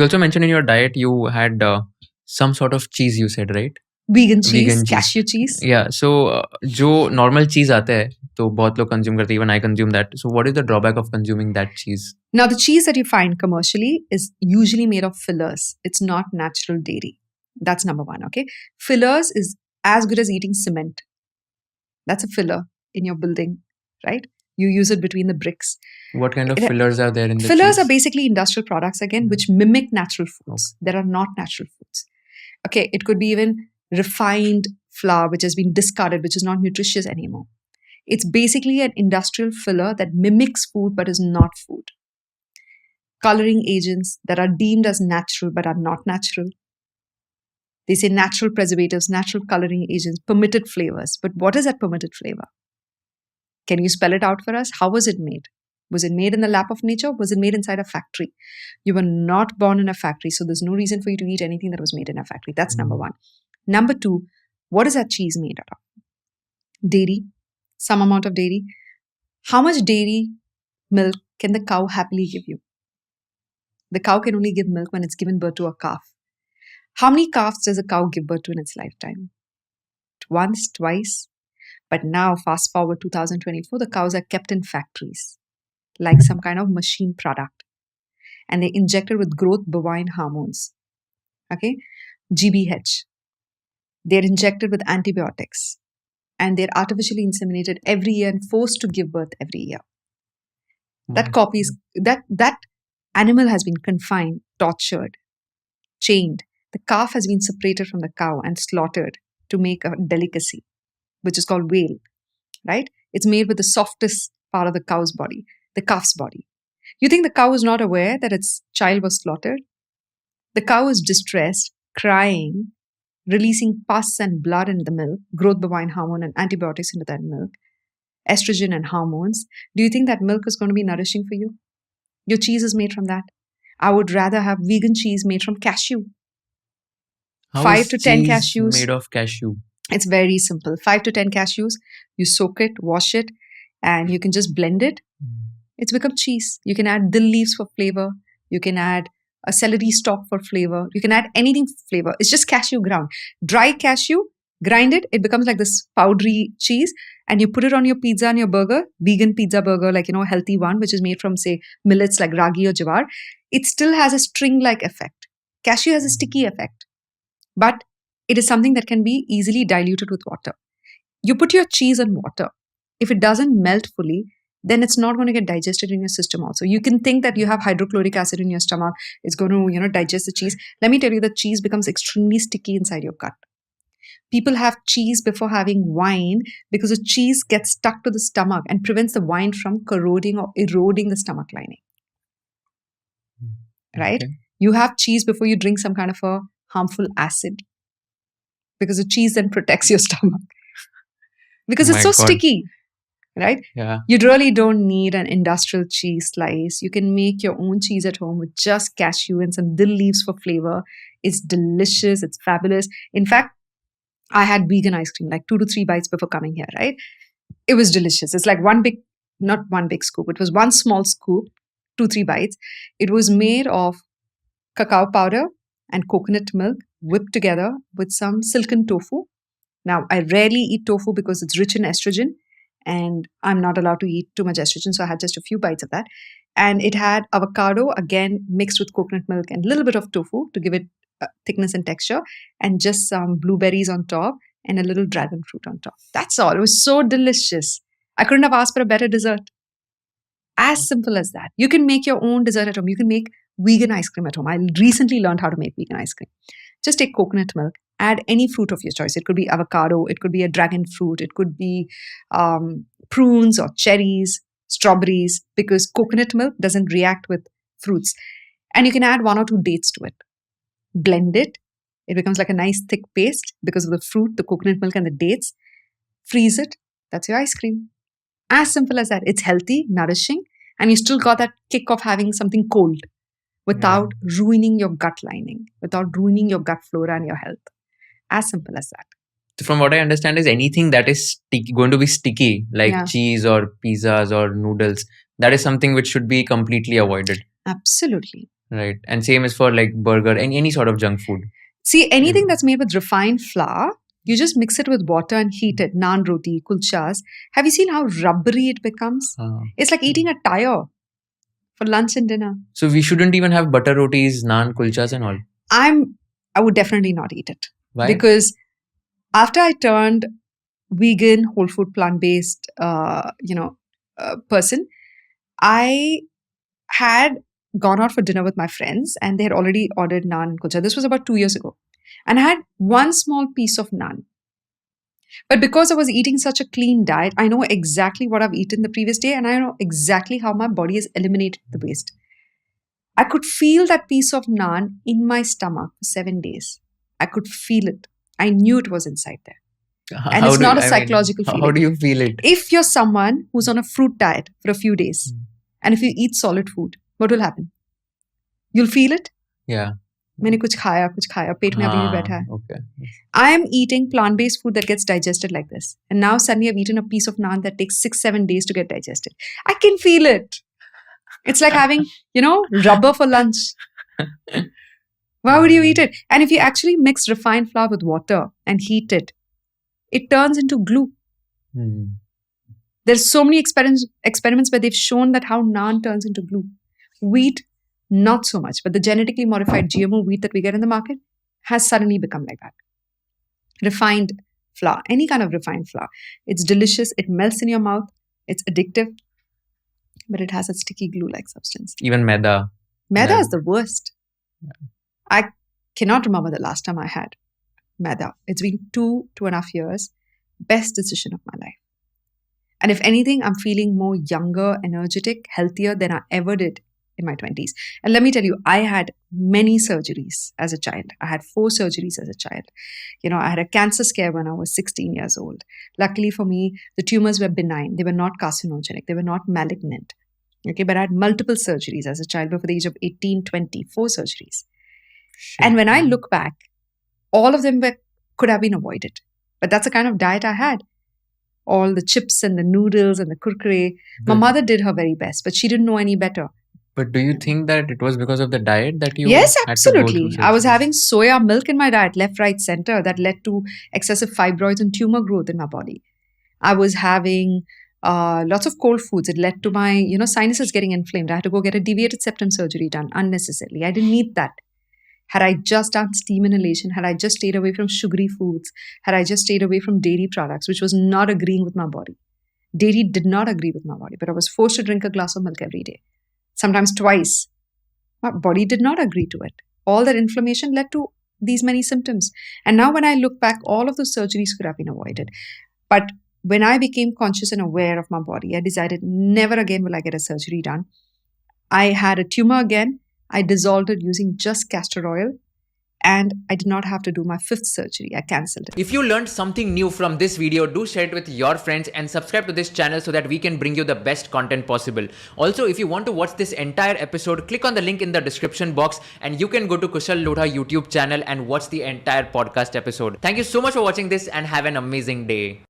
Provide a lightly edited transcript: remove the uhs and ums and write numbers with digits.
You also mentioned in your diet you had some sort of cheese, you said, right? Vegan cheese, Vegan cheese. cashew cheese. Yeah. So जो normal cheese आता है तो बहुत लोग consume करते हैं. Even I consume that. So what is the drawback of consuming that cheese? Now, the cheese that you find commercially is usually made of fillers. It's not natural dairy. That's number one, okay? Fillers is as good as eating cement. That's a filler in your building, right? You use it between the bricks. What kind of fillers are there in the Fillers cheese? are basically industrial products, again, which mimic natural foods. That are not natural foods. Okay, it could be even refined flour, which has been discarded, which is not nutritious anymore. It's basically an industrial filler that mimics food but is not food. Coloring agents that are deemed as natural but are not natural. They say natural preservatives, natural coloring agents, permitted flavors. But what is that permitted flavor? Can you spell it out for us? How was it made? Was it made in the lap of nature? Was it made inside a factory? You were not born in a factory, so there's no reason for you to eat anything that was made in a factory. That's number one. Number two, what is that cheese made out of? Dairy, some amount of dairy. How much dairy milk can the cow happily give you? The cow can only give milk when it's given birth to a calf. How many calves does a cow give birth to in its lifetime? Once, twice? But now, fast forward 2024, the cows are kept in factories, like some kind of machine product. And they're injected with growth bovine hormones. Okay? GBH. They're injected with antibiotics. And they're artificially inseminated every year and forced to give birth every year. That animal has been confined, tortured, chained. The calf has been separated from the cow and slaughtered to make a delicacy, which is called whale, right? It's made with the softest part of the cow's body, the calf's body. You think the cow is not aware that its child was slaughtered? The cow is distressed, crying, releasing pus and blood in the milk, growth bovine hormone and antibiotics into that milk, estrogen and hormones. Do you think that milk is going to be nourishing for you? Your cheese is made from that. I would rather have vegan cheese made from cashew. How 5 is to 10 cheese cashews. made of cashew? It's very simple. 5 to 10 cashews. You soak it, wash it, and you can just blend it. It's become cheese. You can add dill leaves for flavor. You can add a celery stalk for flavor. You can add anything for flavor. It's just cashew ground. Dry cashew, grind it. It becomes like this powdery cheese. And you put it on your pizza and your burger, vegan pizza burger, like, a healthy one, which is made from, say, millets like ragi or jawar. It still has a string-like effect. Cashew has a sticky effect. But it is something that can be easily diluted with water. You put your cheese in water. If it doesn't melt fully, then it's not going to get digested in your system also. You can think that you have hydrochloric acid in your stomach. It's going to, digest the cheese. Let me tell you, the cheese becomes extremely sticky inside your gut. People have cheese before having wine because the cheese gets stuck to the stomach and prevents the wine from corroding or eroding the stomach lining. Right? Okay. You have cheese before you drink some kind of a harmful acid because the cheese then protects your stomach because it's so sticky, right? Yeah. You really don't need an industrial cheese slice. You can make your own cheese at home with just cashew and some dill leaves for flavor. It's delicious. It's fabulous. In fact, I had vegan ice cream, like 2 to 3 bites before coming here, right? It was delicious. It's like not one big scoop. It was one small scoop, 2, 3 bites. It was made of cacao powder and coconut milk whipped together with some silken tofu. Now, I rarely eat tofu because it's rich in estrogen and I'm not allowed to eat too much estrogen. So I had just a few bites of that. And it had avocado, again, mixed with coconut milk and a little bit of tofu to give it thickness and texture, and just some blueberries on top and a little dragon fruit on top. That's all. It was so delicious. I couldn't have asked for a better dessert. As simple as that. You can make your own dessert at home. You can make vegan ice cream at home. I recently learned how to make vegan ice cream. Just take coconut milk, add any fruit of your choice. It could be avocado, it could be a dragon fruit, it could be prunes or cherries, strawberries, because coconut milk doesn't react with fruits. And you can add 1 or 2 dates to it. Blend it. It becomes like a nice thick paste because of the fruit, the coconut milk and the dates. Freeze it. That's your ice cream. As simple as that. It's healthy, nourishing, and you still got that kick of having something cold without ruining your gut lining, without ruining your gut flora and your health. As simple as that. So from what I understand is anything that is going to be sticky, like cheese or pizzas or noodles, that is something which should be completely avoided. Absolutely. Right. And same is for like burger and any sort of junk food. See, anything that's made with refined flour, you just mix it with water and heat it. Naan roti, kulchas. Have you seen how rubbery it becomes? It's like eating a tire for lunch and dinner. So we shouldn't even have butter rotis, naan, kulchas and all. I would definitely not eat it. Why? Because after I turned vegan, whole food, plant-based, person, I had gone out for dinner with my friends and they had already ordered naan and kulcha. This was about 2 years ago. And I had one small piece of naan. But because I was eating such a clean diet, I know exactly what I've eaten the previous day and I know exactly how my body has eliminated the waste. I could feel that piece of naan in my stomach for 7 days. I could feel it. I knew it was inside there. And it's not a psychological feeling. How do you feel it? If you're someone who's on a fruit diet for a few days, and if you eat solid food, what will happen? You'll feel it. Yeah. मैंने कुछ खाया, पेट में अभी भी बैठा है. Okay. I am eating plant-based food that gets digested like this. And now suddenly I've eaten a piece of naan that takes 6-7 days to get digested. I can feel it. It's like having, rubber for lunch. Why would you eat it? And if you actually mix refined flour with water and heat it, it turns into glue. There's so many experiments where they've shown that how naan turns into glue. Wheat, not so much, but the genetically modified GMO wheat that we get in the market has suddenly become like that. Refined flour, any kind of refined flour. It's delicious. It melts in your mouth. It's addictive, but it has a sticky glue-like substance. Even maida. Maida is the worst. Yeah. I cannot remember the last time I had maida. It's been 2.5 years. Best decision of my life. And if anything, I'm feeling more younger, energetic, healthier than I ever did in my 20s. And let me tell you, I had many surgeries as a child. I had 4 surgeries as a child. I had a cancer scare when I was 16 years old. Luckily for me, the tumors were benign. They were not carcinogenic. They were not malignant. Okay, but I had multiple surgeries as a child before the age of 18, 20, 4 surgeries. Shit. And when I look back, all of them could have been avoided. But that's the kind of diet I had. All the chips and the noodles and the kurkure. My mother did her very best, but she didn't know any better. But do you think that it was because of the diet that you Yes, had to go absolutely. through I was having soya milk in my diet, left, right, center, that led to excessive fibroids and tumor growth in my body. I was having lots of cold foods. It led to my, sinuses getting inflamed. I had to go get a deviated septum surgery done unnecessarily. I didn't need that. Had I just done steam inhalation, had I just stayed away from sugary foods, had I just stayed away from dairy products, which was not agreeing with my body. Dairy did not agree with my body, but I was forced to drink a glass of milk every day, sometimes twice. My body did not agree to it. All that inflammation led to these many symptoms. And now when I look back, all of those surgeries could have been avoided. But when I became conscious and aware of my body, I decided never again will I get a surgery done. I had a tumor again. I dissolved it using just castor oil. And I did not have to do my 5th surgery. I cancelled it. If you learned something new from this video, do share it with your friends and subscribe to this channel so that we can bring you the best content possible. Also, if you want to watch this entire episode, click on the link in the description box and you can go to Kushal Lodha YouTube channel and watch the entire podcast episode. Thank you so much for watching this and have an amazing day.